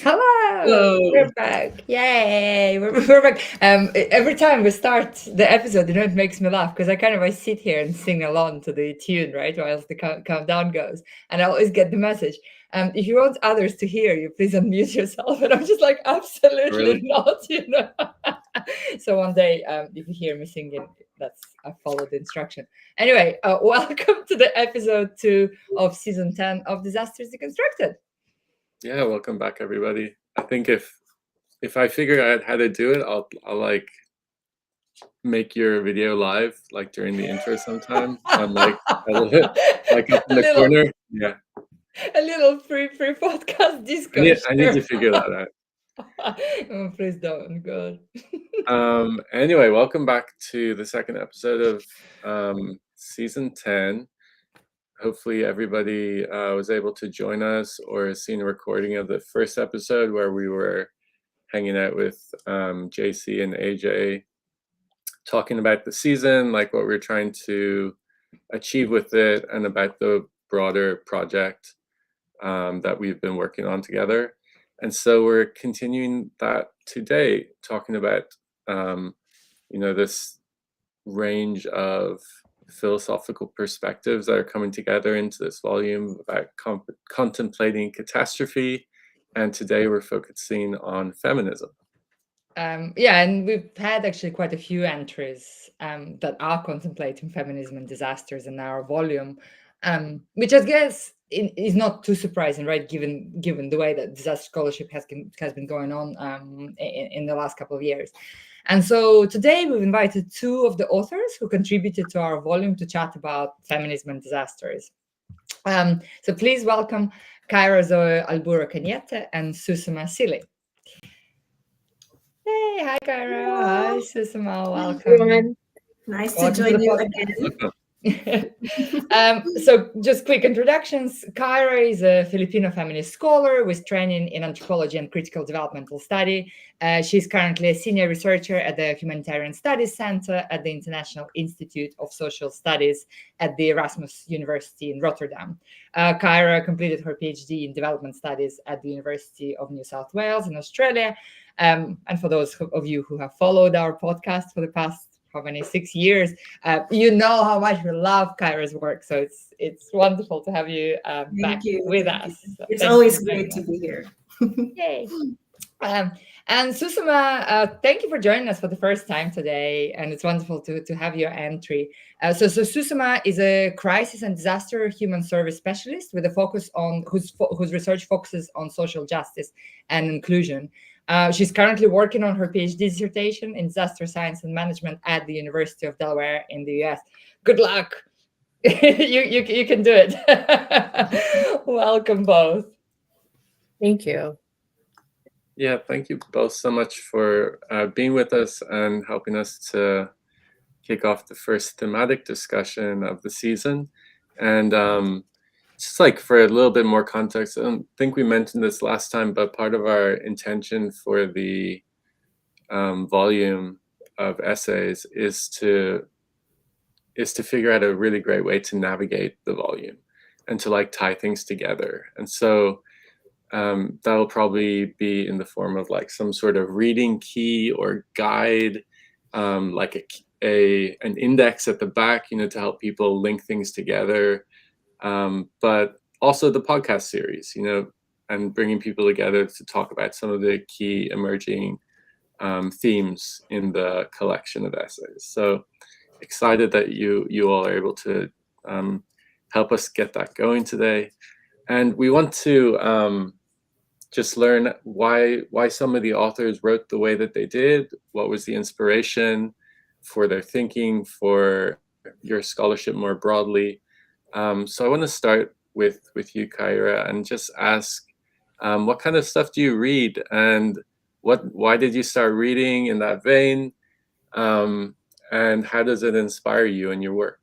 Hello, Hello. we're back. Yay, we're back. Every time we start the episode, it makes me laugh because I sit here and sing along to the tune, right, whilst the countdown goes, and I always get the message. If you want others to hear you, please unmute yourself. And I'm just like, absolutely Really? not. So one day, if you hear me singing, I followed the instruction. Anyway, welcome to the episode 2 of season 10 of Disasters Deconstructed. Yeah, welcome back, everybody. I think if I figure out how to do it, I'll like make your video live, like during the intro sometime. On like like up in the corner. Yeah, a little free podcast disco. I need to figure that out. Oh, please don't, God. Anyway, welcome back to the second episode of season 10. Hopefully everybody was able to join us or has seen a recording of the first episode where we were hanging out with JC and AJ, talking about the season, like what we're trying to achieve with it, and about the broader project that we've been working on together. And so we're continuing that today, talking about this range of philosophical perspectives that are coming together into this volume about contemplating catastrophe. And today we're focusing on feminism. And we've had actually quite a few entries that are contemplating feminism and disasters in our volume, which I guess is not too surprising, right? Given the way that disaster scholarship has been going on in the last couple of years. And so today we've invited two of the authors who contributed to our volume to chat about feminism and disasters. So please welcome Kaira Zoe Alburo-Cañete and Susamma Seeley. Hey, hi Kaira. Hi Susamma. Welcome. Everyone. Nice to join you again. So just quick introductions. Kaira is a Filipino feminist scholar with training in anthropology and critical developmental study. She's currently a senior researcher at the Humanitarian Studies Center at the International Institute of Social Studies at the Erasmus University in Rotterdam. Kaira completed her PhD in development studies at the University of New South Wales in Australia. And for those of you who have followed our podcast for the past 6 years, you know how much we love Kaira's work. So it's wonderful to have you back with us. So it's always great to be here. Yay. And Susamma, thank you for joining us for the first time today. And it's wonderful to have your entry. So Susamma is a crisis and disaster human service specialist with a focus on whose research focuses on social justice and inclusion. She's currently working on her PhD dissertation in disaster science and management at the University of Delaware in the US. Good luck. you can do it. Welcome both. Thank you. Yeah, thank you both so much for being with us and helping us to kick off the first thematic discussion of the season. And just like for a little bit more context, I don't think we mentioned this last time, but part of our intention for the volume of essays is to figure out a really great way to navigate the volume and to like tie things together. And so that'll probably be in the form of like some sort of reading key or guide, like an index at the back, to help people link things together. But also the podcast series, and bringing people together to talk about some of the key emerging themes in the collection of essays. So excited that you all are able to help us get that going today. And we want to just learn why some of the authors wrote the way that they did, what was the inspiration for their thinking, for your scholarship more broadly. So I want to start with you, Kaira, and just ask, what kind of stuff do you read, and why did you start reading in that vein, and how does it inspire you in your work?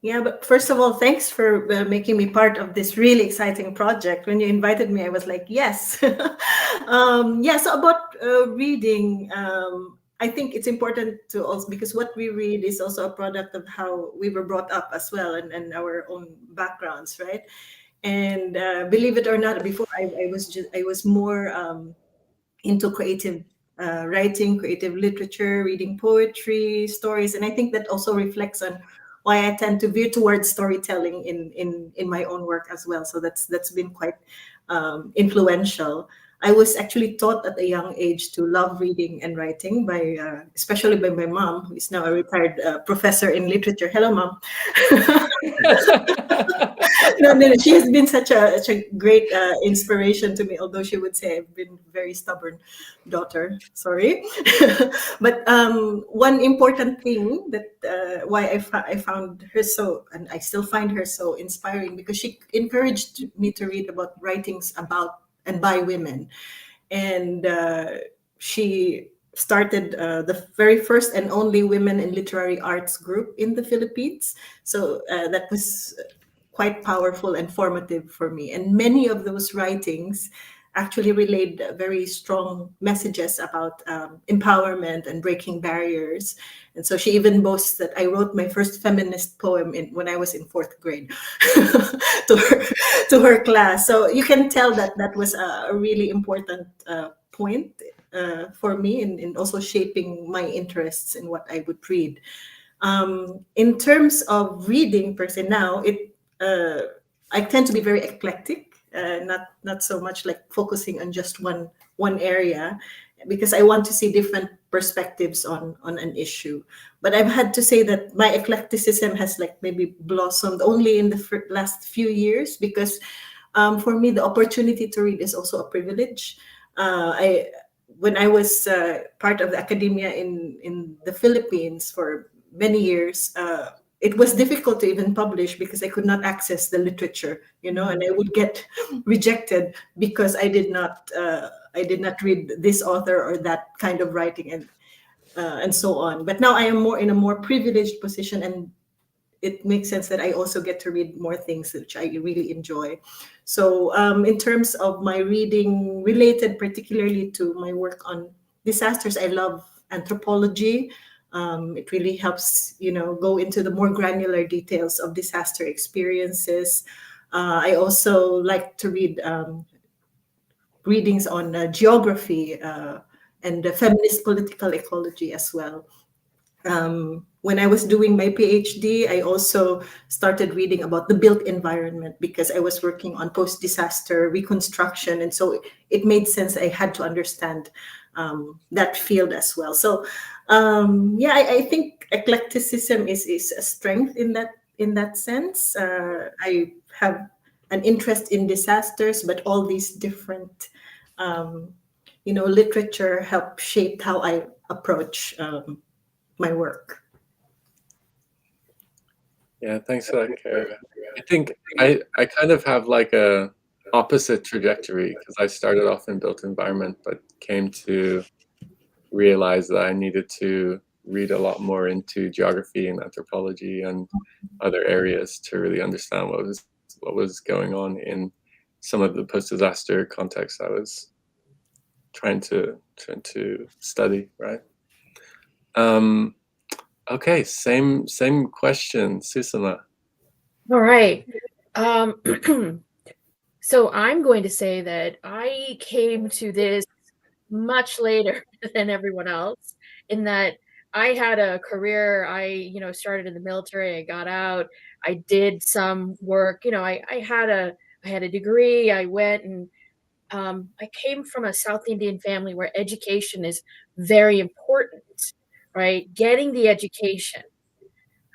Yeah, but first of all, thanks for making me part of this really exciting project. When you invited me, I was like, yes. So about reading, I think it's important to also, because what we read is also a product of how we were brought up as well, and our own backgrounds, right? And believe it or not, before I was more into creative writing, creative literature, reading poetry, stories, and I think that also reflects on why I tend to veer towards storytelling in my own work as well. So that's been quite influential. I was actually taught at a young age to love reading and writing by, especially by my mom, who is now a retired professor in literature. Hello, Mom. No. She has been such a great inspiration to me, although she would say I've been a very stubborn daughter. Sorry. But one important thing that why I found her so, and I still find her so inspiring, because she encouraged me to read about writings about and by women. And she started the very first and only women in literary arts group in the Philippines. So that was quite powerful and formative for me. And many of those writings actually relayed very strong messages about empowerment and breaking barriers. And so she even boasts that I wrote my first feminist poem when I was in 4th grade to her class. So you can tell that that was a really important point for me in also shaping my interests in what I would read. In terms of reading per se now, I tend to be very eclectic, not so much like focusing on just one area, because I want to see different perspectives on an issue. But I've had to say that my eclecticism has like maybe blossomed only in the last few years, because for me the opportunity to read is also a privilege. When I was part of the academia in the Philippines for many years, it was difficult to even publish because I could not access the literature, and I would get rejected because I did not read this author or that kind of writing, and so on. But now I am in a more privileged position, and it makes sense that I also get to read more things which I really enjoy. So in terms of my reading related particularly to my work on disasters, I love anthropology. It really helps, go into the more granular details of disaster experiences. I also like to read readings on geography and feminist political ecology as well. When I was doing my PhD, I also started reading about the built environment because I was working on post-disaster reconstruction. And so it made sense I had to understand that field as well. So I think eclecticism is a strength in that sense. I have an interest in disasters, but all these different literature help shape how I approach my work. Yeah, thanks for that, Kaira. I think I kind of have like a opposite trajectory, because I started off in built environment, but came to realize that I needed to read a lot more into geography and anthropology and other areas to really understand what was going on in some of the post-disaster contexts I was trying to study, right? Okay, same question, Susamma. All right. So I'm going to say that I came to this much later than everyone else, in that I had a career. I, started in the military. I got out. I did some work. I had a degree. I went and I came from a South Indian family where education is very important, right? Getting the education.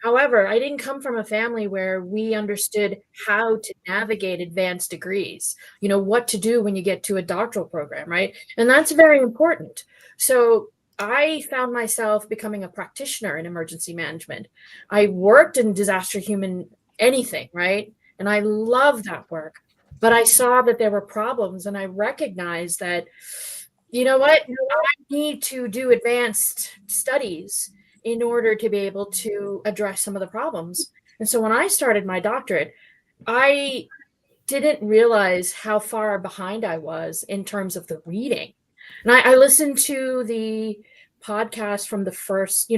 However, I didn't come from a family where we understood how to navigate advanced degrees, what to do when you get to a doctoral program, right? And that's very important. So I found myself becoming a practitioner in emergency management. I worked in disaster human anything, right? And I love that work. But I saw that there were problems, and I recognized that, I need to do advanced studies in order to be able to address some of the problems. And so when I started my doctorate, I didn't realize how far behind I was in terms of the reading. And I listened to the podcast from the first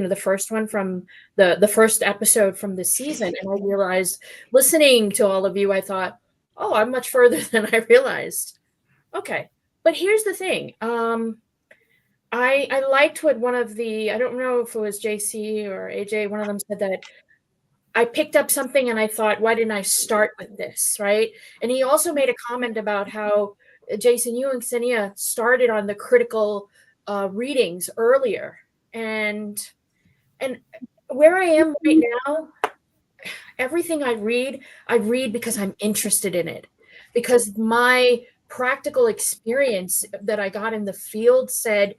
one from the first episode from this season. And I realized, listening to all of you, I thought, oh, I'm much further than I realized. Okay. But here's the thing. I liked what one of the, I don't know if it was JC or AJ, one of them said that I picked up something and I thought, why didn't I start with this, right? And he also made a comment about how Jason, you and Kseniua started on the critical readings earlier. And where I am right now, everything I read because I'm interested in it, because my practical experience that I got in the field said,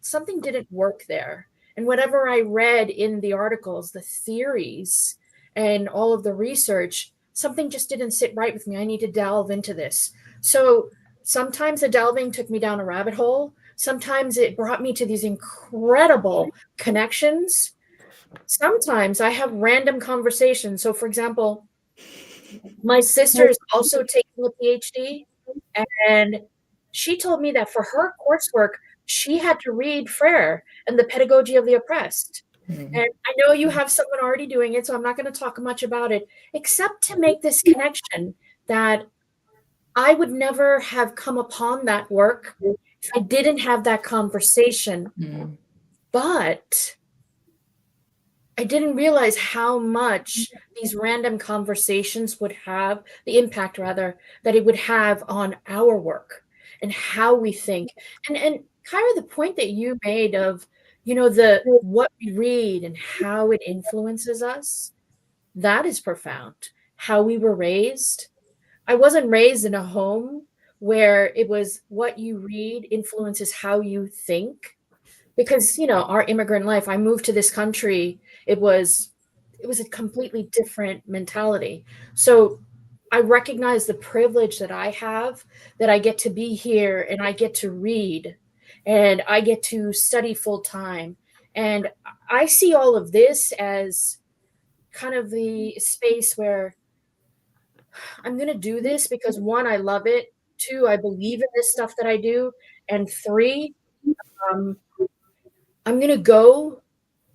something didn't work there. And whatever I read in the articles, the theories and all of the research, something just didn't sit right with me. I need to delve into this. So sometimes the delving took me down a rabbit hole. Sometimes it brought me to these incredible connections. Sometimes I have random conversations. So, for example, my sister is also taking a PhD, and she told me that for her coursework, she had to read Frere and the Pedagogy of the Oppressed. Mm-hmm. And I know you have someone already doing it, so I'm not going to talk much about it, except to make this connection that I would never have come upon that work if I didn't have that conversation. Mm-hmm. But I didn't realize how much these random conversations would have, the impact rather, that it would have on our work and how we think. And Kaira, the point that you made of, what we read and how it influences us, that is profound. How we were raised. I wasn't raised in a home where it was what you read influences how you think. Because, our immigrant life, I moved to this country, it was a completely different mentality. So I recognize the privilege that I have, that I get to be here and I get to read and I get to study full time. And I see all of this as kind of the space where I'm going to do this because 1, I love it. 2, I believe in this stuff that I do. And 3, I'm going to go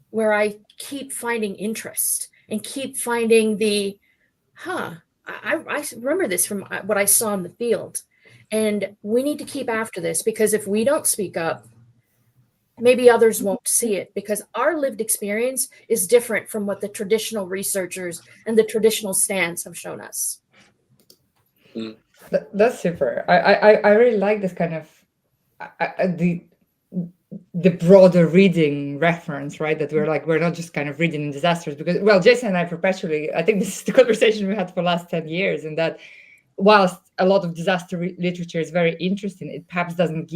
where I keep finding interest and keep finding the, I remember this from what I saw in the field. And we need to keep after this, because if we don't speak up, maybe others won't see it, because our lived experience is different from what the traditional researchers and the traditional stands have shown us. That's super. I really like this kind of the broader reading reference, right? That we're not just kind of reading in disasters, because, well, Jason and I perpetually, I think this is the conversation we had for the last 10 years, and that whilst a lot of disaster literature is very interesting, it perhaps doesn't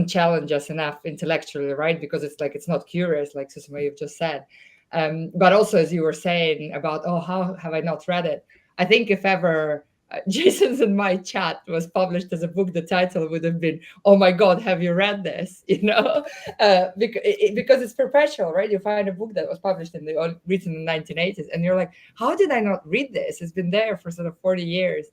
challenge us enough intellectually, right? Because it's not curious, like Susamma, you've just said. But also, as you were saying about, how have I not read it? I think if ever Jason's and my chat was published as a book, the title would have been, "Oh my God, have you read this?" Because it's perpetual, right? You find a book that was published written in the 1980s, and you're like, "How did I not read this? It's been there for sort of 40 years."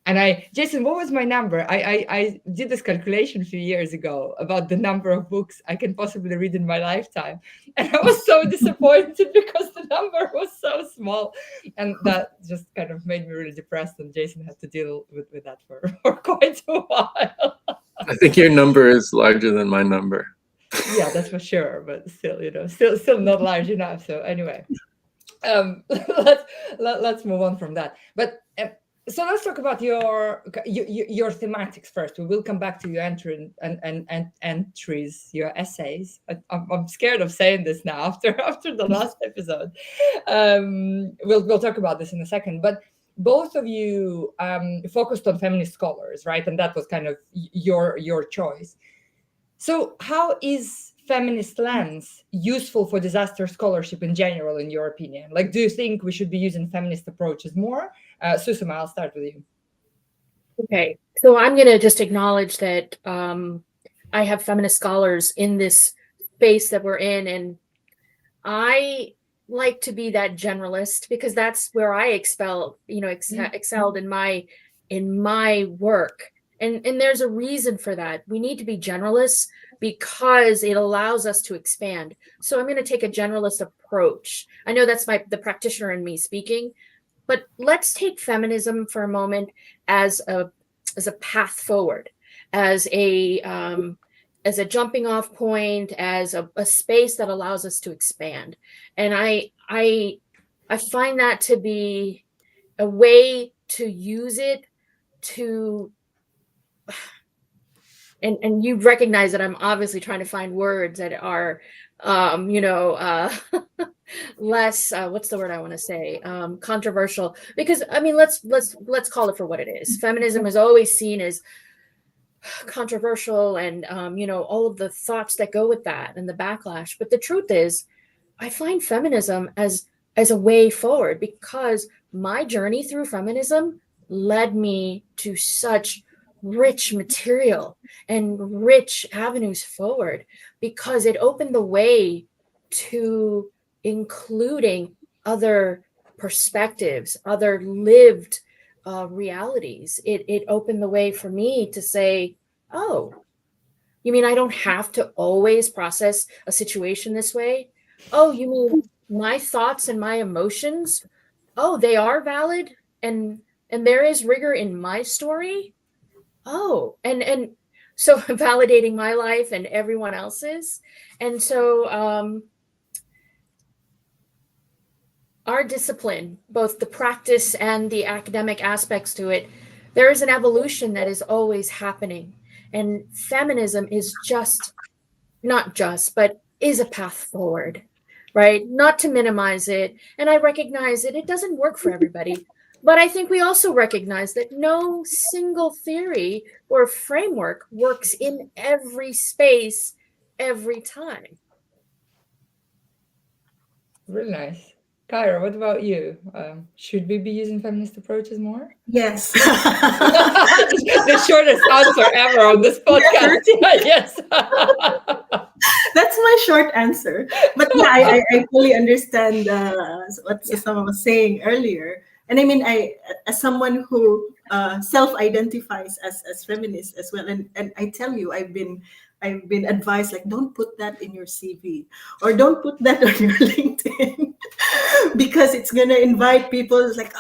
And Jason, what was my number? I did this calculation a few years ago about the number of books I can possibly read in my lifetime. And I was so disappointed because the number was so small. And that just kind of made me really depressed. And Jason had to deal with that for quite a while. I think your number is larger than my number. Yeah, that's for sure. But still, still not large enough. So anyway, let's move on from that. But so let's talk about your thematics first. We will come back to your entries, your essays. I'm scared of saying this now after the last episode. We'll talk about this in a second. But both of you focused on feminist scholars, right? And that was kind of your choice. So how is feminist lens useful for disaster scholarship in general, in your opinion? Like, do you think we should be using feminist approaches more? Susamma, I'll start with you. Okay, so I'm going to just acknowledge that I have feminist scholars in this space that we're in, and I like to be that generalist because that's where I excelled in my work. And there's a reason for that. We need to be generalists because it allows us to expand. So I'm going to take a generalist approach. I know that's the practitioner in me speaking, But let's take feminism for a moment as a path forward, as a jumping off point, as a space that allows us to expand. And I find that to be a way to use it to, and you recognize that I'm obviously trying to find words that are less what's the word I want to say, controversial, because I mean, let's call it for what it is. Feminism is always seen as controversial, and all of the thoughts that go with that and the backlash. But the truth is, I find feminism as a way forward, because my journey through feminism led me to such rich material and rich avenues forward, because it opened the way to including other perspectives, other lived realities. It opened the way for me to say, oh, you mean I don't have to always process a situation this way? Oh, you mean my thoughts and my emotions, oh, they are valid, and there is rigor in my story? Oh, and so validating my life and everyone else's. And so our discipline, both the practice and the academic aspects to it, there is an evolution that is always happening. And feminism is but is a path forward, right? Not to minimize it. And I recognize that it doesn't work for everybody. But I think we also recognize that no single theory or framework works in every space every time. Really nice. Kaira, what about you? Should we be using feminist approaches more? Yes. The shortest answer ever on this podcast. Yes. That's my short answer. But yeah, I fully understand what Susamma was saying earlier. And I mean, as someone who self-identifies as feminist as well, and I tell you, I've been advised, like, don't put that in your CV or don't put that on your LinkedIn because it's gonna invite people. It's like,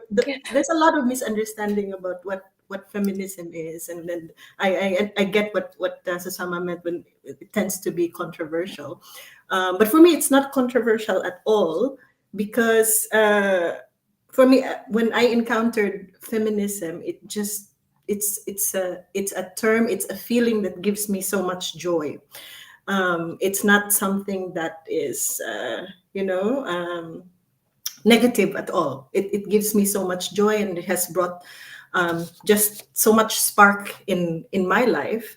there's a lot of misunderstanding about what feminism is, and then I get what Susamma meant when it tends to be controversial, but for me it's not controversial at all, because for me, when I encountered feminism, it's a term, it's a feeling that gives me so much joy. It's not something that is negative at all. It gives me so much joy, and it has brought just so much spark in my life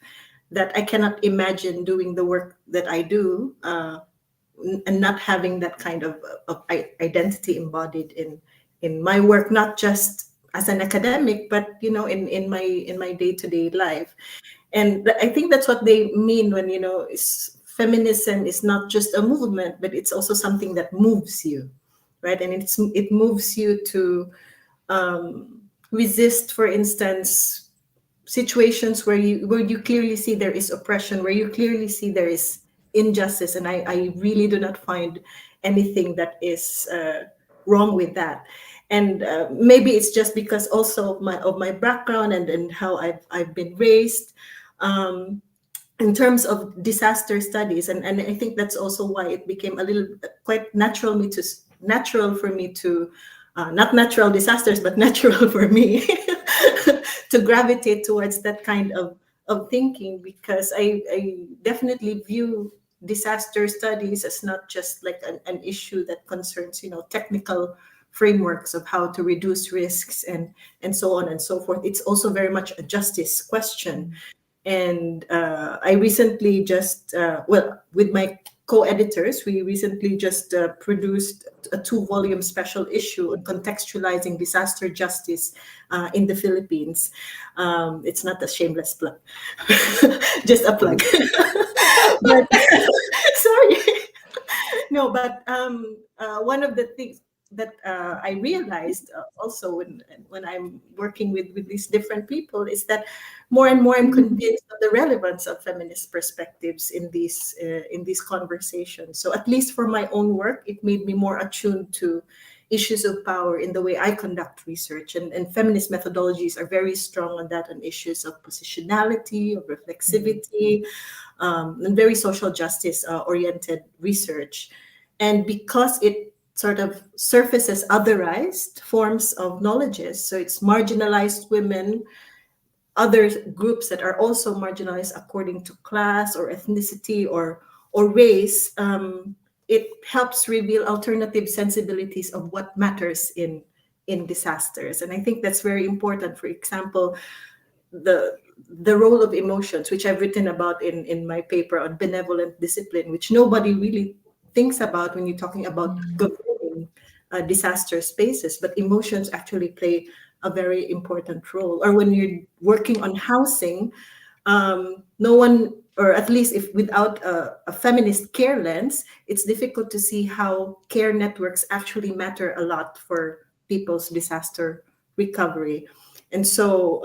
that I cannot imagine doing the work that I do and not having that kind of identity embodied in my work, not just as an academic, but in my day-to-day life. And I think that's what they mean when feminism is not just a movement, but it's also something that moves you, right? And it moves you to resist, for instance, situations where you clearly see there is oppression, where you clearly see there is injustice, and I really do not find anything that is wrong with that. And maybe it's just because also of my background and how I've been raised in terms of disaster studies, and I think that's also why it became a little quite natural for me to not natural disasters, but natural for me to gravitate towards that kind of thinking, because I definitely view disaster studies as not just like an issue that concerns technical frameworks of how to reduce risks and so on and so forth. It's also very much a justice question. And I recently just, with my co-editors, we recently just produced a 2-volume special issue on contextualizing disaster justice in the Philippines. It's not a shameless plug, just a plug. But, sorry. No, but one of the things that I realized also when I'm working with these different people is that more and more I'm convinced of the relevance of feminist perspectives in these conversations. So at least for my own work, it made me more attuned to issues of power in the way I conduct research. And feminist methodologies are very strong on that, on issues of positionality, of reflexivity, and very social justice oriented research. And because it sort of surfaces otherized forms of knowledges, so it's marginalized women, other groups that are also marginalized according to class or ethnicity or race, it helps reveal alternative sensibilities of what matters in disasters. And I think that's very important. For example, the role of emotions, which I've written about in my paper on benevolent discipline, which nobody really thinks about when you're talking about governing disaster spaces, but emotions actually play a very important role. Or when you're working on housing, no one, or at least if without a feminist care lens, it's difficult to see how care networks actually matter a lot for people's disaster recovery. And so,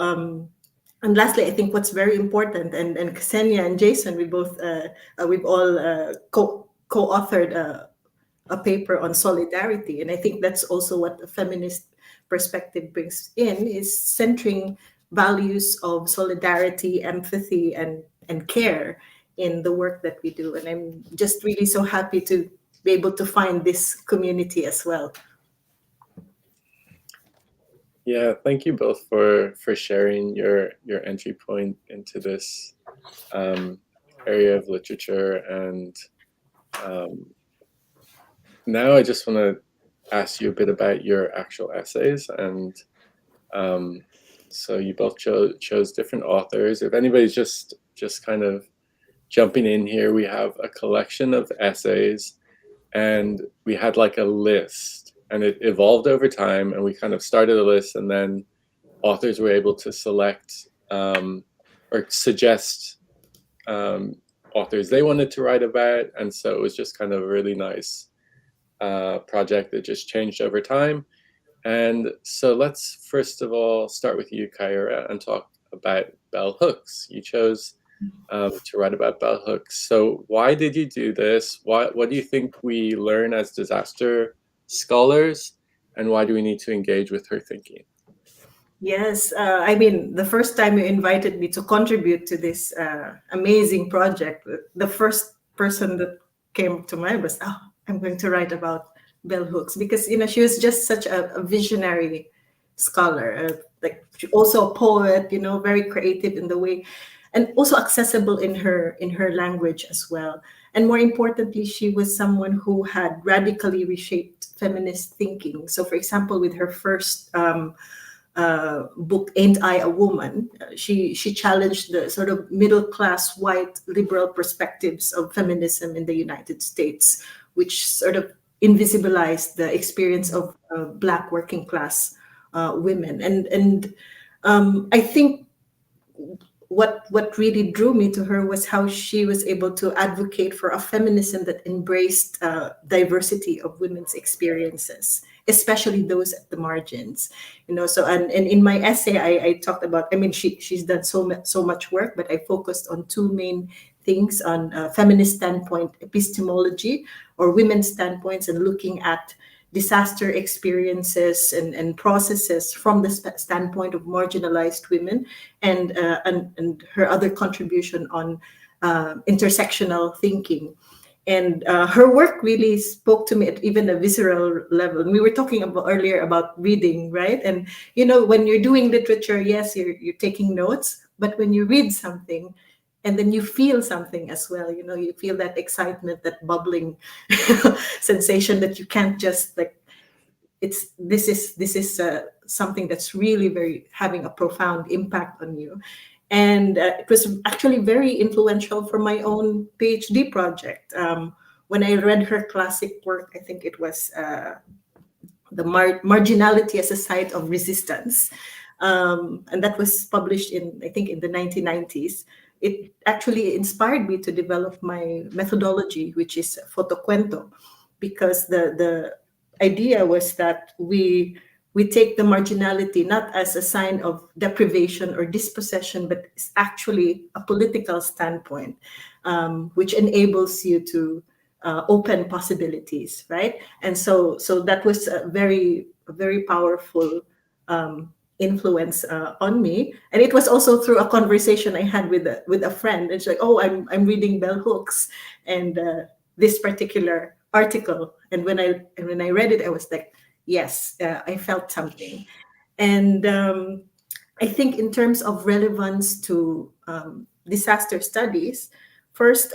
and lastly, I think what's very important, and Ksenia and Jason, we've all co-authored a paper on solidarity. And I think that's also what a feminist perspective brings in, is centering values of solidarity, empathy, and care in the work that we do. And I'm just really so happy to be able to find this community as well. Yeah, thank you both for sharing your entry point into this area of literature. And now I just want to ask you a bit about your actual essays. And so you both chose different authors. If anybody's just kind of jumping in here, we have a collection of essays, and we had like a list, and it evolved over time, and we kind of started a list, and then authors were able to select or suggest authors they wanted to write about. And so it was just kind of a really nice project that just changed over time. And so let's first of all start with you, Kaira, and talk about bell hooks. You chose to write about bell hooks. So why did you do this? What do you think we learn as disaster scholars, and why do we need to engage with her thinking? Yes, I mean, the first time you invited me to contribute to this amazing project, the first person that came to mind was, oh, I'm going to write about bell hooks, because she was just such a visionary scholar, like also a poet, very creative in the way, and also accessible in her language as well. And more importantly, she was someone who had radically reshaped feminist thinking. So, for example, with her first book, Ain't I a Woman? She challenged the sort of middle-class white liberal perspectives of feminism in the United States, which sort of invisibilized the experience of Black working class women. And I think what really drew me to her was how she was able to advocate for a feminism that embraced diversity of women's experiences, especially those at the margins. So and in my essay I talked about, I mean, she's done so much work, but I focused on two main things: on feminist standpoint epistemology, or women's standpoints, and looking at disaster experiences and processes from the standpoint of marginalized women, and her other contribution on intersectional thinking. And her work really spoke to me at even a visceral level. And we were talking earlier about reading, right? And when you're doing literature, yes, you're taking notes, but when you read something, and then you feel something as well, you feel that excitement, that bubbling sensation that you can't just this is something that's really very having a profound impact on you. And it was actually very influential for my own PhD project. When I read her classic work, I think it was The Marginality as a Site of Resistance. And that was published I think in the 1990s. It actually inspired me to develop my methodology, which is photocuento, because the idea was that we take the marginality not as a sign of deprivation or dispossession, but it's actually a political standpoint, which enables you to open possibilities, right? And so that was a very powerful influence on me. And it was also through a conversation I had with a friend. It's like, oh, I'm reading bell hooks and this particular article, and when I read it, I was like, yes, I felt something. And I think in terms of relevance to disaster studies, first,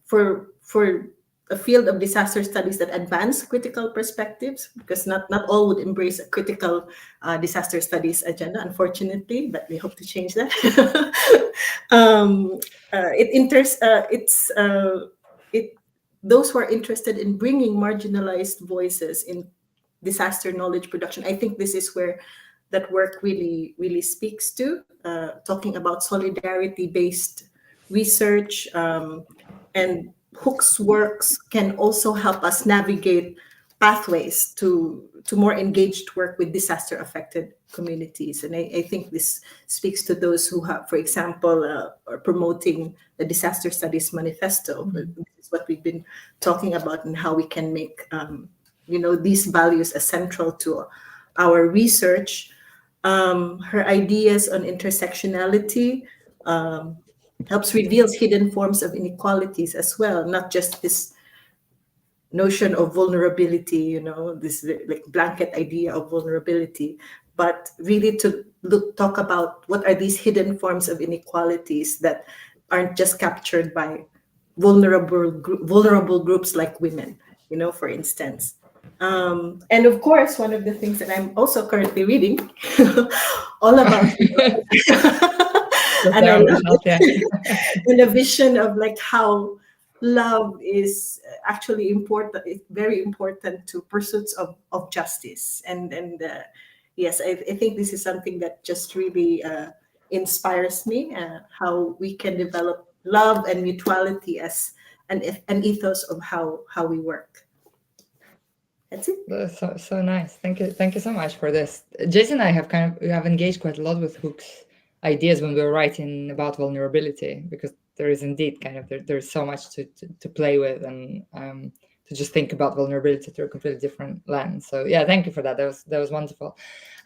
for a field of disaster studies that advance critical perspectives, because not all would embrace a critical disaster studies agenda, unfortunately, but we hope to change that. Those who are interested in bringing marginalized voices in disaster knowledge production, I think this is where that work really speaks to, talking about solidarity-based research, and Hook's works can also help us navigate pathways to more engaged work with disaster-affected communities. And I think this speaks to those who have, for example, are promoting the Disaster Studies Manifesto. This is what we've been talking about, and how we can make these values as central to our research. Her ideas on intersectionality helps reveals hidden forms of inequalities as well, not just this notion of vulnerability, this like blanket idea of vulnerability, but really to talk about what are these hidden forms of inequalities that aren't just captured by vulnerable groups like women, for instance. And of course, one of the things that I'm also currently reading, all about and I love it. And a vision of like how love is actually important. It's very important to pursuits of justice. And yes, I think this is something that just really inspires me. How we can develop love and mutuality as an ethos of how we work. That's it. That's so nice. Thank you so much for this. Jason and I we have engaged quite a lot with Hook's ideas when we were writing about vulnerability, because there is indeed there's so much to play with, and to just think about vulnerability through a completely different lens. So yeah, thank you for that. That was wonderful.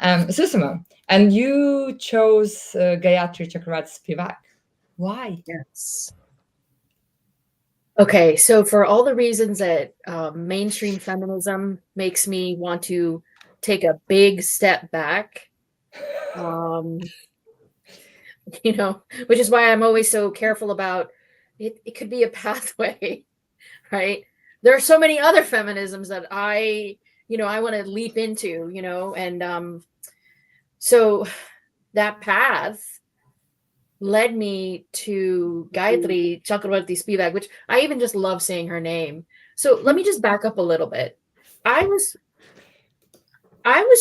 Susamma, and you chose Gayatri Chakravarti Spivak. Why? Yes. Okay, so for all the reasons that mainstream feminism makes me want to take a big step back, which is why I'm always so careful about it. It could be a pathway, right? There are so many other feminisms that I want to leap into, and so that path led me to Gayatri Chakravarti Spivak, which I even just love saying her name. So let me just back up a little bit. I was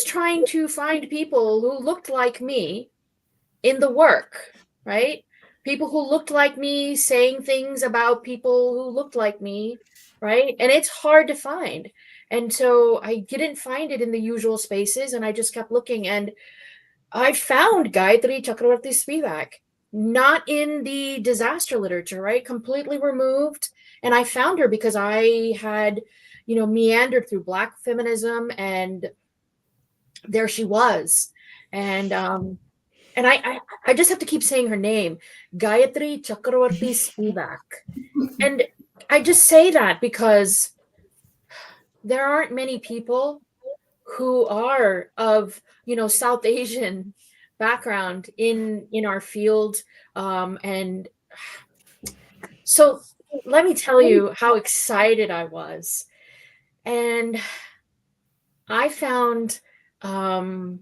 trying to find people who looked like me in the work, right? People who looked like me, saying things about people who looked like me, right? And it's hard to find. And so I didn't find it in the usual spaces, and I just kept looking, and I found Gayatri Chakravarti Spivak, not in the disaster literature, right? Completely removed. And I found her because I had, meandered through Black feminism, and there she was. And I just have to keep saying her name, Gayatri Chakravarti Spivak. And I just say that because there aren't many people who are of, South Asian background in our field. And so let me tell you how excited I was. And I found the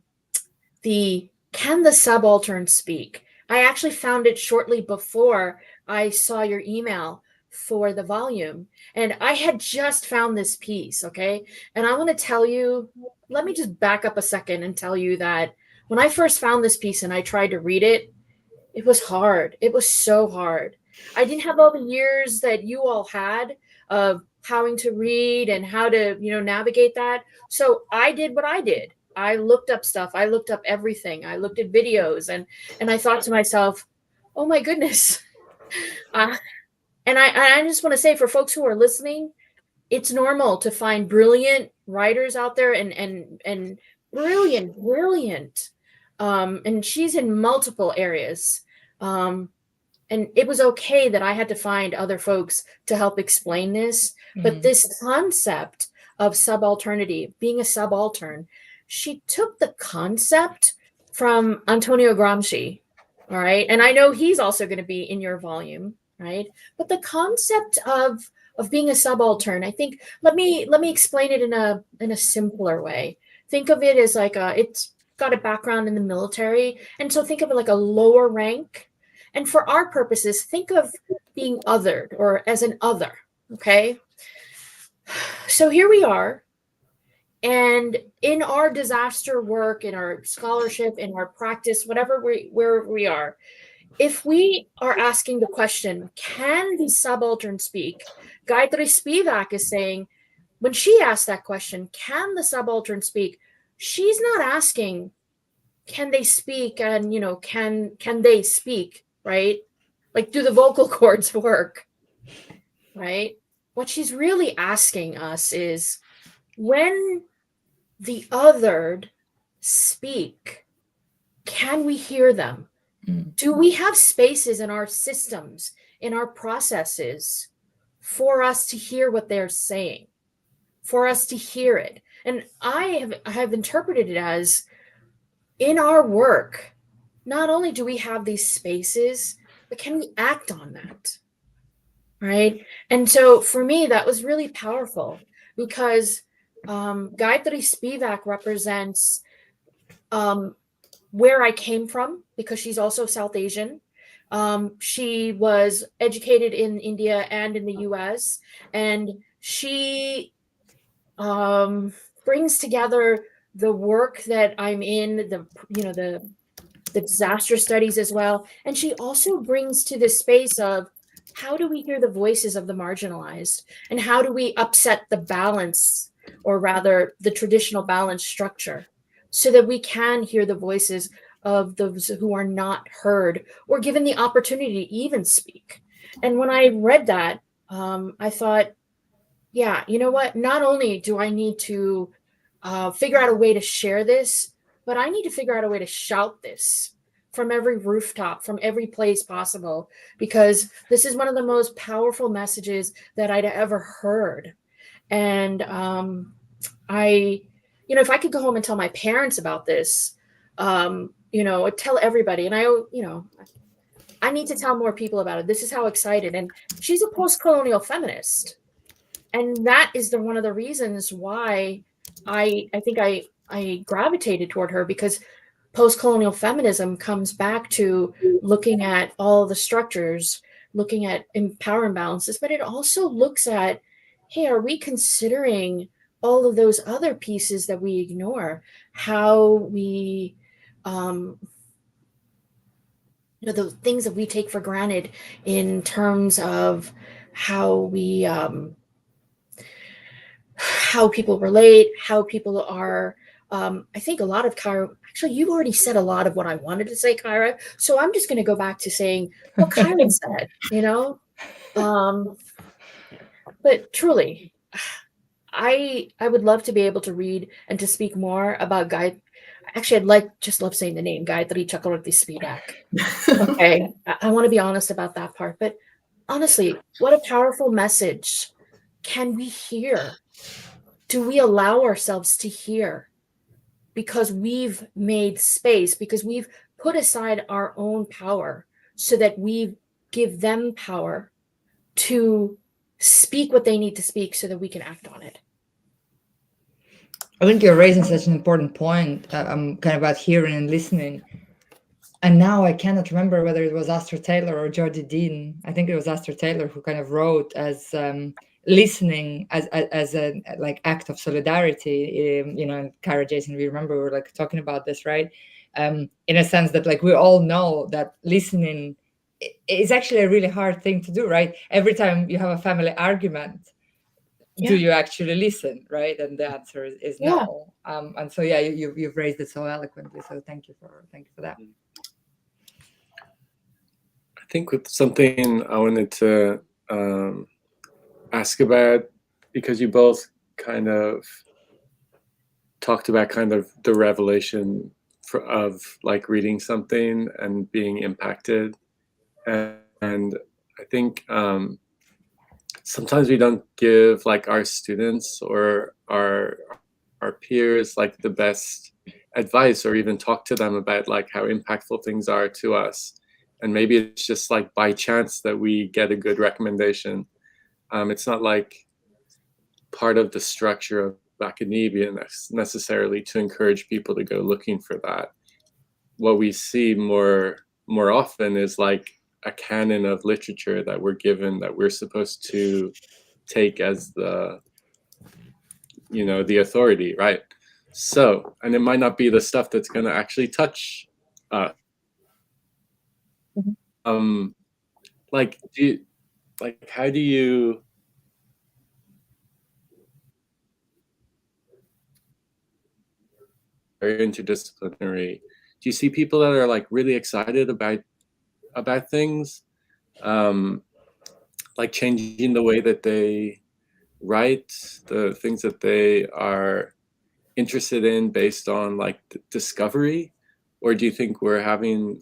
Can the Subaltern Speak? I actually found it shortly before I saw your email for the volume. And I had just found this piece, okay? And I want to tell you, let me just back up a second and tell you that when I first found this piece and I tried to read it, it was hard. It was so hard. I didn't have all the years that you all had of having to read and how to, navigate that. So I did what I did. I looked up stuff. I looked up everything. I looked at videos, and I thought to myself, oh my goodness. And I just want to say, for folks who are listening, it's normal to find brilliant writers out there and brilliant. And she's in multiple areas. And it was okay that I had to find other folks to help explain this. But this concept of subalternity, being a subaltern, she took the concept from Antonio Gramsci, all right? And I know he's also going to be in your volume, right? But the concept of being a subaltern, I think, let me explain it in a simpler way. Think of it as like it's got a background in the military. And so think of it like a lower rank. And for our purposes, think of being othered or as an other, okay? So here we are. And in our disaster work, in our scholarship, in our practice, whatever where we are, if we are asking the question, can the subaltern speak? Gayatri Spivak is saying, when she asked that question, can the subaltern speak? She's not asking, can they speak? And, you know, can they speak, right? Like, do the vocal cords work, right? What she's really asking us is, when the othered speak, can we hear them? Do we have spaces in our systems, in our processes, for us to hear what they're saying, for us to hear it? And I have interpreted it as, in our work, not only do we have these spaces, but can we act on that? Right? And so for me, that was really powerful, because Gayatri Spivak represents where I came from, because she's also South Asian. She was educated in India and in the US, and she brings together the work that I'm in, the disaster studies as well. And she also brings to the space of, how do we hear the voices of the marginalized? And how do we upset the balance, or rather the traditional balance structure, so that we can hear the voices of those who are not heard or given the opportunity to even speak? And when I read that, I thought, yeah, you know what? Not only do I need to figure out a way to share this, but I need to figure out a way to shout this from every rooftop, from every place possible, because this is one of the most powerful messages that I'd ever heard. And if I could go home and tell my parents about this, tell everybody, and I need to tell more people about it. This is how excited. And she's a post-colonial feminist. And that is one of the reasons why I think I gravitated toward her, because post-colonial feminism comes back to looking at all the structures, looking at power imbalances, but it also looks at, hey, are we considering all of those other pieces that we ignore? How we, the things that we take for granted in terms of how we, how people relate, how people are. I think a lot of Kaira, actually, you've already said a lot of what I wanted to say, Kaira. So I'm just going to go back to saying what Kaira said, But truly, I would love to be able to read and to speak more about Actually, I'd love saying the name, Gayatri Chakravarti Spivak. Okay, I want to be honest about that part. But honestly, what a powerful message can we hear? Do we allow ourselves to hear? Because we've made space, because we've put aside our own power so that we give them power to speak what they need to speak so that we can act on it. I think you're raising such an important point, kind of about hearing and listening. And now I cannot remember whether it was Astor Taylor or Geordie Dean. I think it was Astor Taylor who kind of wrote as listening as a like act of solidarity. And Kaira, Jason, we remember we were like talking about this, right? In a sense that like we all know that listening is actually a really hard thing to do, right? Every time you have a family argument, do you actually listen, right? And the answer is no. And so you've raised it so eloquently. So thank you for that. I think with something I wanted to ask about because you both kind of talked about kind of the revelation of like reading something and being impacted. And I think sometimes we don't give like our students or our peers like the best advice, or even talk to them about like how impactful things are to us. And maybe it's just like by chance that we get a good recommendation. It's not like part of the structure of academia necessarily to encourage people to go looking for that. What we see more often is like a canon of literature that we're given, that we're supposed to take as the, you know, the authority, right? So, and it might not be the stuff that's going to actually touch us. Like, how do you very interdisciplinary? Do you see people that are like really excited about things, like changing the way that they write, the things that they are interested in based on like discovery? Or do you think we're having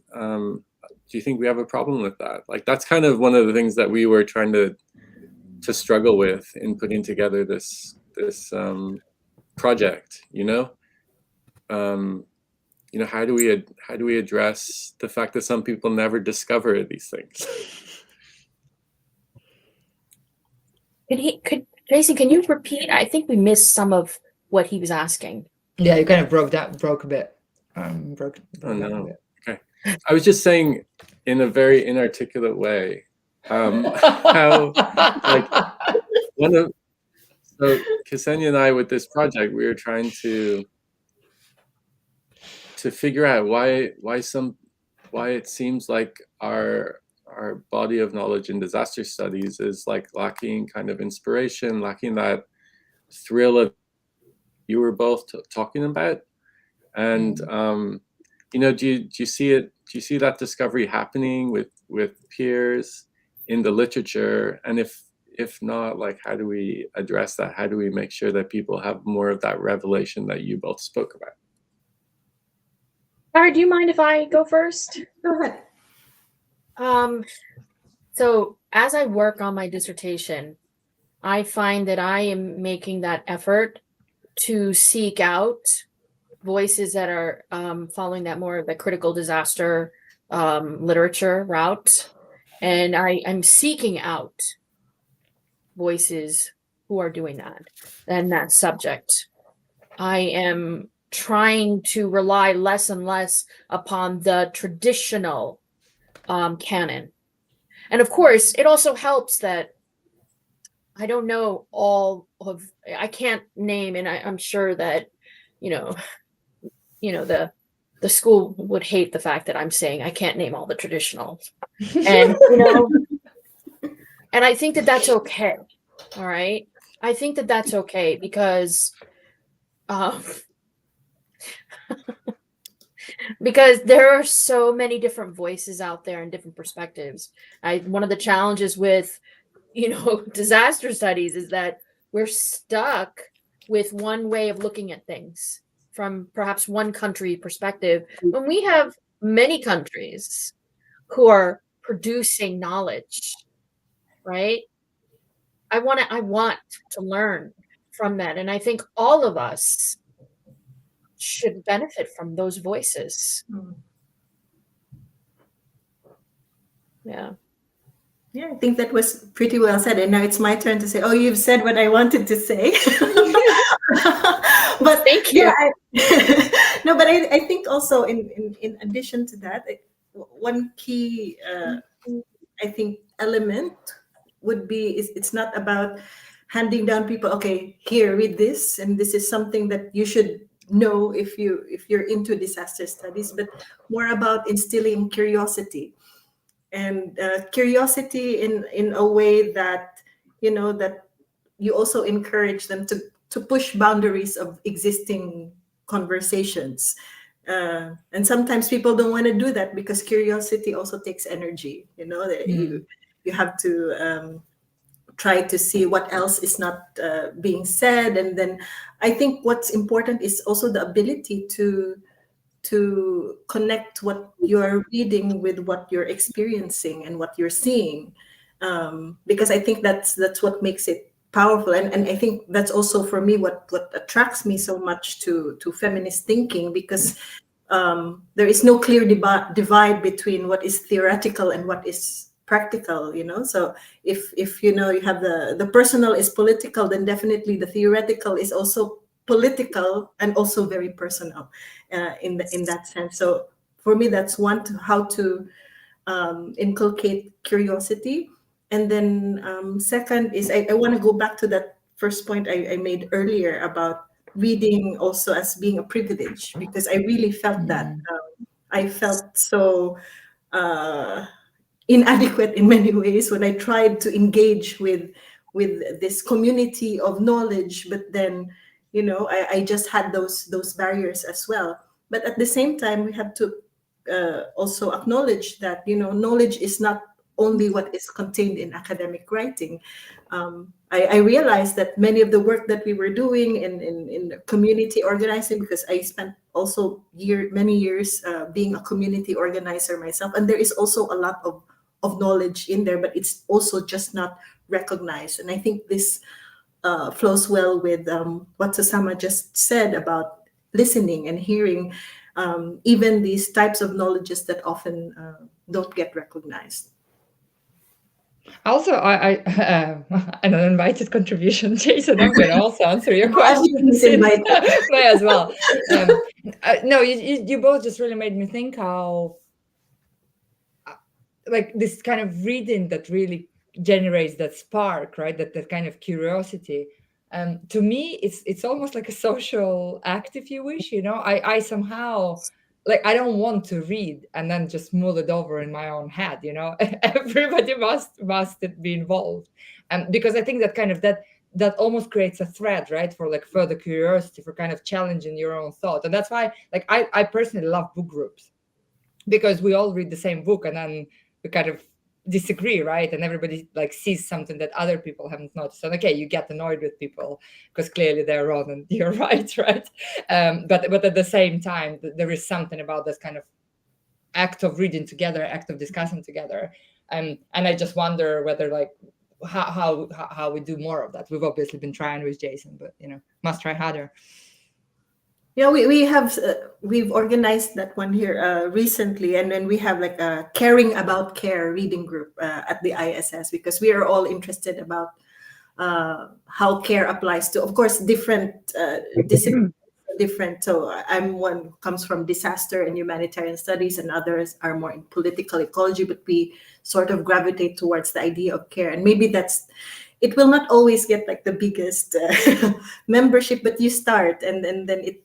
do you think we have a problem with that? Like, that's kind of one of the things that we were trying to struggle with in putting together this project, you know? You know, how do we address the fact that some people never discover these things? Jason, can you repeat? I think we missed some of what he was asking. Yeah, you kind of broke a bit. Oh no. Okay. I was just saying in a very inarticulate way, how like so Kseniua and I with this project, we were trying to figure out why it seems like our body of knowledge in disaster studies is like lacking kind of inspiration, lacking that thrill of you were both talking about. And you know, do you see it? Do you see that discovery happening with peers in the literature? And if not, like, how do we address that? How do we make sure that people have more of that revelation that you both spoke about? Kaira, do you mind if I go first? Go ahead. So as I work on my dissertation, I find that I am making that effort to seek out voices that are following that more of the critical disaster literature route. And I'm seeking out voices who are doing that and that subject. I am trying to rely less and less upon the traditional canon. And of course, it also helps that I don't know I can't name, and I'm sure that, the school would hate the fact that I'm saying I can't name all the traditional. And, and I think that that's okay. All right. I think that that's okay because because there are so many different voices out there and different perspectives. One of the challenges with, disaster studies is that we're stuck with one way of looking at things from perhaps one country perspective, when we have many countries who are producing knowledge, right? I want to learn from that. And I think all of us should benefit from those voices. Yeah. Yeah, I think that was pretty well said. And now it's my turn to say, oh, you've said what I wanted to say. But thank you. Yeah, no, but I think also in addition to that, one key, I think, element would be, it's not about handing down people, okay, here, read this, and this is something that you should know if you're into disaster studies, but more about instilling curiosity. And curiosity in a way that, that you also encourage them to push boundaries of existing conversations. And sometimes people don't want to do that because curiosity also takes energy. You have to try to see what else is not being said. And then I think what's important is also the ability to connect what you're reading with what you're experiencing and what you're seeing, because I think that's what makes it powerful. And I think that's also for me what attracts me so much to feminist thinking, because there is no clear divide between what is theoretical and what is practical, so if you have the personal is political, then definitely the theoretical is also political and also very personal in that sense. So for me, that's one, how to inculcate curiosity. And then second is I want to go back to that first point I made earlier about reading also as being a privilege, because I really felt that I felt so inadequate in many ways when I tried to engage with this community of knowledge, but then I just had those barriers as well. But at the same time, we have to also acknowledge that knowledge is not only what is contained in academic writing. I realized that many of the work that we were doing in community organizing, because I spent also many years being a community organizer myself, and there is also a lot of knowledge in there, but it's also just not recognized. And I think this flows well with what Susamma just said about listening and hearing, even these types of knowledges that often don't get recognized. Also, I an uninvited contribution, Jason. I'm going to also answer your questions as well. No, you both just really made me think how, like, this kind of reading that really generates that spark, right? That kind of curiosity. To me, it's almost like a social act, if you wish. I somehow, like, I don't want to read and then just mull it over in my own head. Everybody must be involved, because I think that kind of that almost creates a thread, right, for like further curiosity, for kind of challenging your own thought. And that's why, like, I personally love book groups, because we all read the same book and then we kind of disagree, right? And everybody like sees something that other people haven't noticed. And okay, you get annoyed with people because clearly they're wrong and you're right? But at the same time, there is something about this kind of act of reading together, act of discussing together. And I just wonder whether, like, how we do more of that. We've obviously been trying with Jason, but must try harder. Yeah, we've organized that one here recently, and then we have like a caring about care reading group at the ISS, because we are all interested about how care applies to, of course, different disciplines. Different. So I'm one who comes from disaster and humanitarian studies, and others are more in political ecology, but we sort of gravitate towards the idea of care. And maybe it will not always get like the biggest membership, but you start, and then it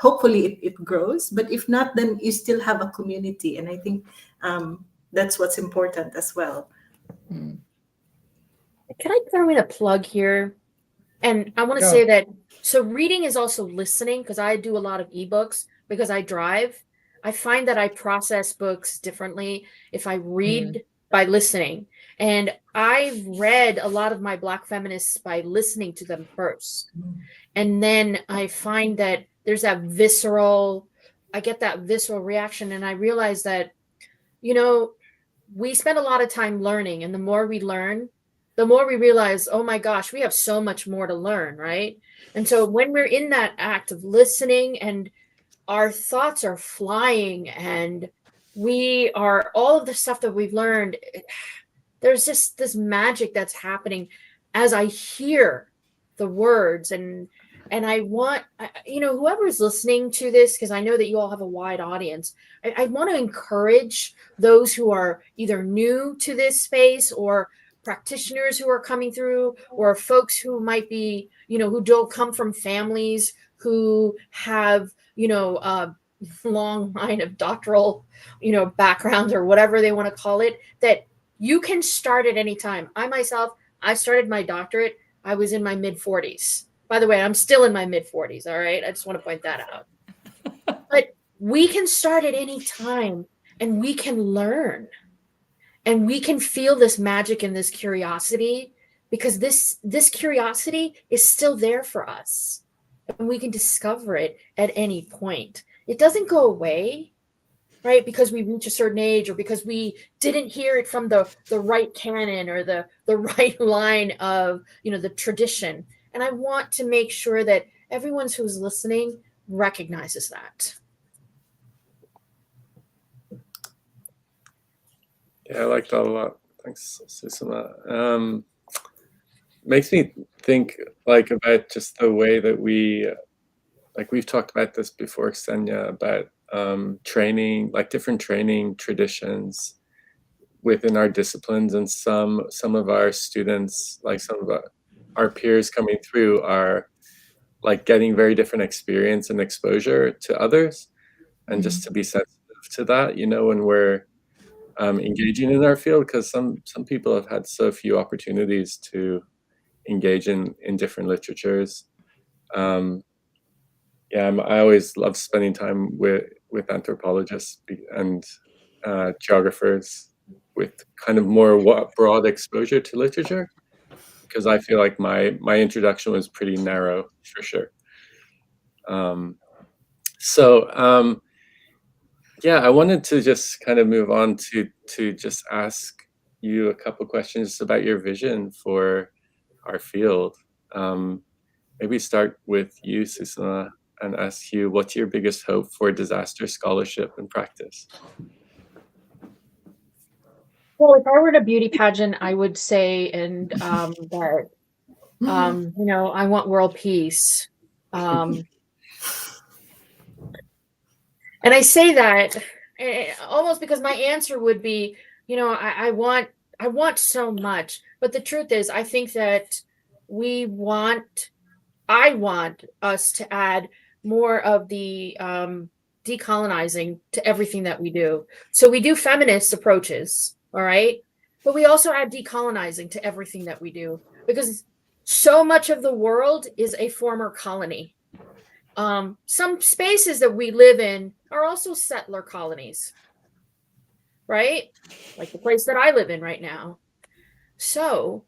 hopefully it grows. But if not, then you still have a community, and I think that's what's important as well. Can I throw in a plug here? And I want to say that, so reading is also listening, because I do a lot of ebooks because I drive. I find that I process books differently if I read by listening. And I've read a lot of my Black feminists by listening to them first. And then I find that there's I get that visceral reaction. And I realize that, we spend a lot of time learning, and the more we learn, the more we realize, oh my gosh, we have so much more to learn, right? And so when we're in that act of listening and our thoughts are flying and we are all of the stuff that we've learned, there's just this magic that's happening as I hear the words. And I want, whoever is listening to this, because I know that you all have a wide audience, I want to encourage those who are either new to this space or practitioners who are coming through, or folks who might be, who don't come from families who have, a long line of doctoral, backgrounds or whatever they want to call it, that you can start at any time. I started my doctorate. I was in my mid-40s. By the way, I'm still in my mid-40s. All right. I just want to point that out. But we can start at any time and we can learn. And we can feel this magic and this curiosity because this curiosity is still there for us. And we can discover it at any point. It doesn't go away, right? Because we reach a certain age or because we didn't hear it from the right canon or the right line of, the tradition. And I want to make sure that everyone who's listening recognizes that. Yeah, I like that a lot. Thanks, Susamma. Makes me think about just the way that we've talked about this before, Ksenia, about training, different training traditions within our disciplines, and some of our students, some of our peers coming through are getting very different experience and exposure to others, and just to be sensitive to that, when we're engaging in our field, because some people have had so few opportunities to engage in different literatures. I always love spending time with anthropologists and geographers with kind of more broad exposure to literature, because I feel like my introduction was pretty narrow for sure. I wanted to just kind of move on to just ask you a couple questions about your vision for our field. Maybe start with you, Susamma, and ask you, what's your biggest hope for disaster scholarship and practice? Well, if I were in a beauty pageant, I would say, that, I want world peace. And I say that almost because my answer would be, I want so much, but the truth is, I think that I want us to add more of the decolonizing to everything that we do. So we do feminist approaches, all right? But we also add decolonizing to everything that we do, because so much of the world is a former colony. Some spaces that we live in are also settler colonies, right? Like the place that I live in right now. So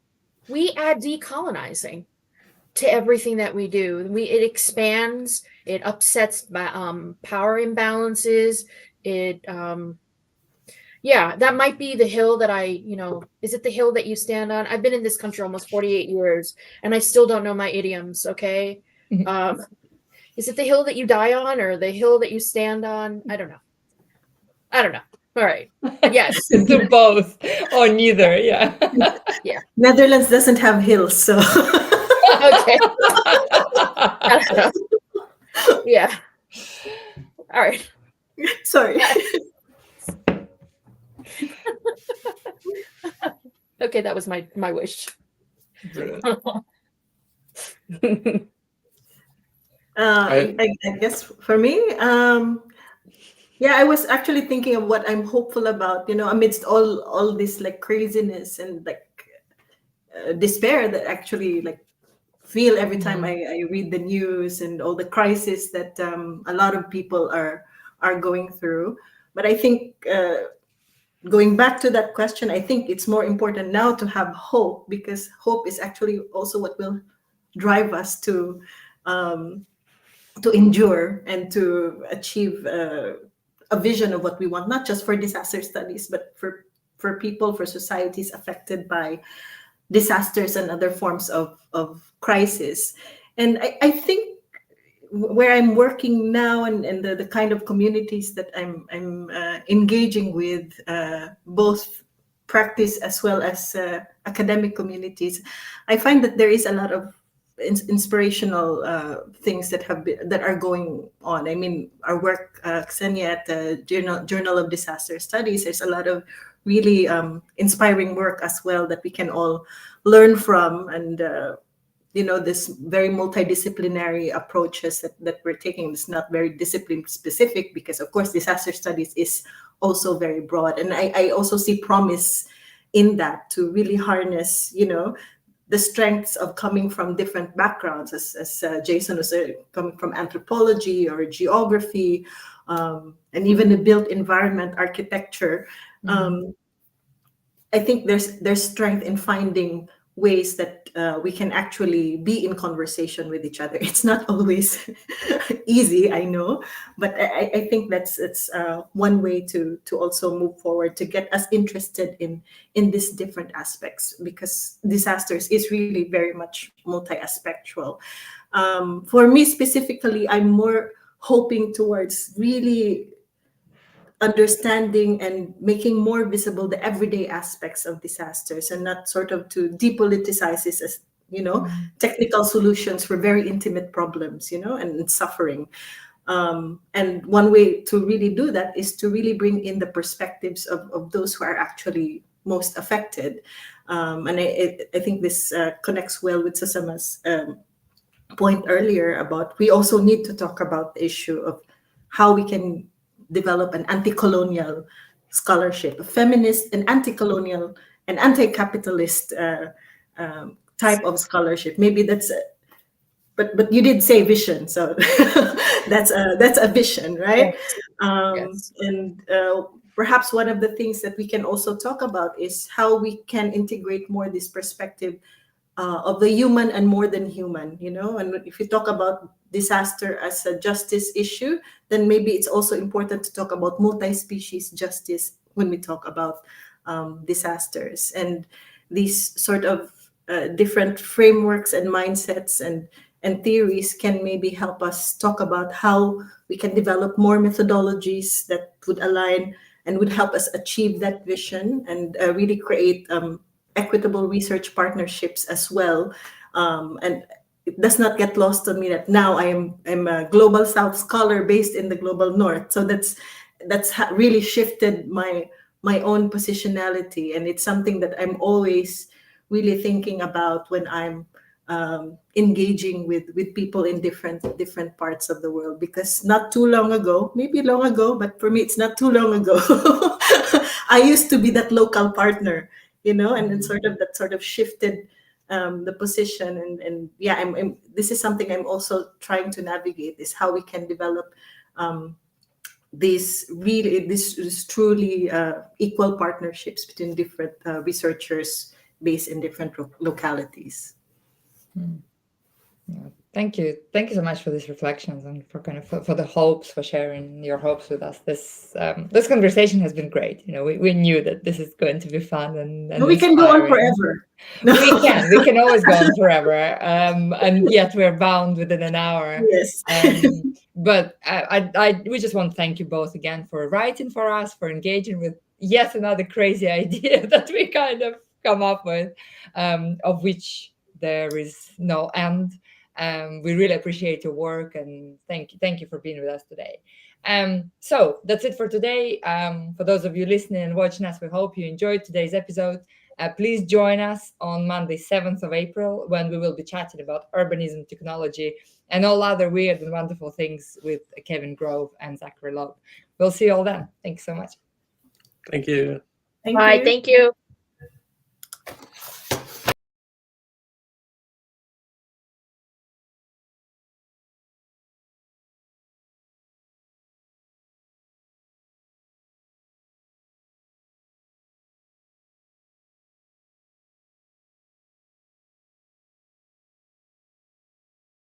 we add decolonizing to everything that we do. It expands, it upsets power imbalances. That might be the hill that is it the hill that you stand on? I've been in this country almost 48 years and I still don't know my idioms, okay? Is it the hill that you die on or the hill that you stand on? I don't know. All right. Yes. Do both or neither. Yeah. Yeah. Netherlands doesn't have hills, so. Okay. I don't know. Yeah. All right. Sorry. Okay, that was my wish. I guess for me, I was actually thinking of what I'm hopeful about, amidst all this craziness and despair that actually feel every time I read the news and all the crisis that a lot of people are going through. But I think going back to that question, I think it's more important now to have hope, because hope is actually also what will drive us to endure and to achieve a vision of what we want, not just for disaster studies, but for people, for societies affected by disasters and other forms of crisis. And I think where I'm working now and the kind of communities that I'm engaging with, both practice as well as academic communities, I find that there is a lot of inspirational things that are going on. I mean, our work, Ksenia, at the Journal of Disaster Studies, there's a lot of really inspiring work as well that we can all learn from, and this very multidisciplinary approaches that we're taking. It's not very discipline specific, because of course disaster studies is also very broad, and I also see promise in that, to really harness the strengths of coming from different backgrounds, as Jason was coming from anthropology or geography, and even the built environment architecture. I think there's strength in finding ways that we can actually be in conversation with each other. It's not always easy, I know, but I think it's one way to also move forward, to get us interested in these different aspects, because disasters is really very much multi-aspectual. For me specifically, I'm more hoping towards really understanding and making more visible the everyday aspects of disasters, and not sort of to depoliticize this as, technical solutions for very intimate problems, and suffering. And one way to really do that is to really bring in the perspectives of those who are actually most affected. And I think this connects well with Susamma's point earlier about, we also need to talk about the issue of how we can develop an anti-colonial scholarship, a feminist and anti-colonial and anti-capitalist type of scholarship. Maybe that's but you did say vision, so that's a vision, right? Yes. And perhaps one of the things that we can also talk about is how we can integrate more this perspective of the human and more than human, and if we talk about disaster as a justice issue, then maybe it's also important to talk about multi-species justice when we talk about disasters. And these sort of different frameworks and mindsets and theories can maybe help us talk about how we can develop more methodologies that would align and would help us achieve that vision, and really create equitable research partnerships as well. And it does not get lost on me that now I'm a Global South scholar based in the Global North. So that's really shifted my own positionality, and it's something that I'm always really thinking about when I'm engaging with people in different parts of the world. Because not too long ago, maybe long ago, but for me it's not too long ago, I used to be that local partner, and then that sort of shifted the position, and yeah, this is something I'm also trying to navigate, is how we can develop these truly equal partnerships between different researchers based in different localities. Yeah. Thank you so much for these reflections, and for for the hopes, for sharing your hopes with us. This conversation has been great. We knew that this is going to be fun and we can go on forever. We can always go on forever, and yet we're bound within an hour. Yes. But we just want to thank you both again for writing for us, for engaging with yet another crazy idea that we kind of come up with, of which there is no end. We really appreciate your work, and thank you for being with us today. So that's it for today. For those of you listening and watching us, we hope you enjoyed today's episode. Please join us on Monday, 7th of April, when we will be chatting about urbanism, technology, and all other weird and wonderful things with Kevin Grove and Zachary Loeb. We'll see you all then. Thanks so much. Thank you. Thank Bye. you. Thank you.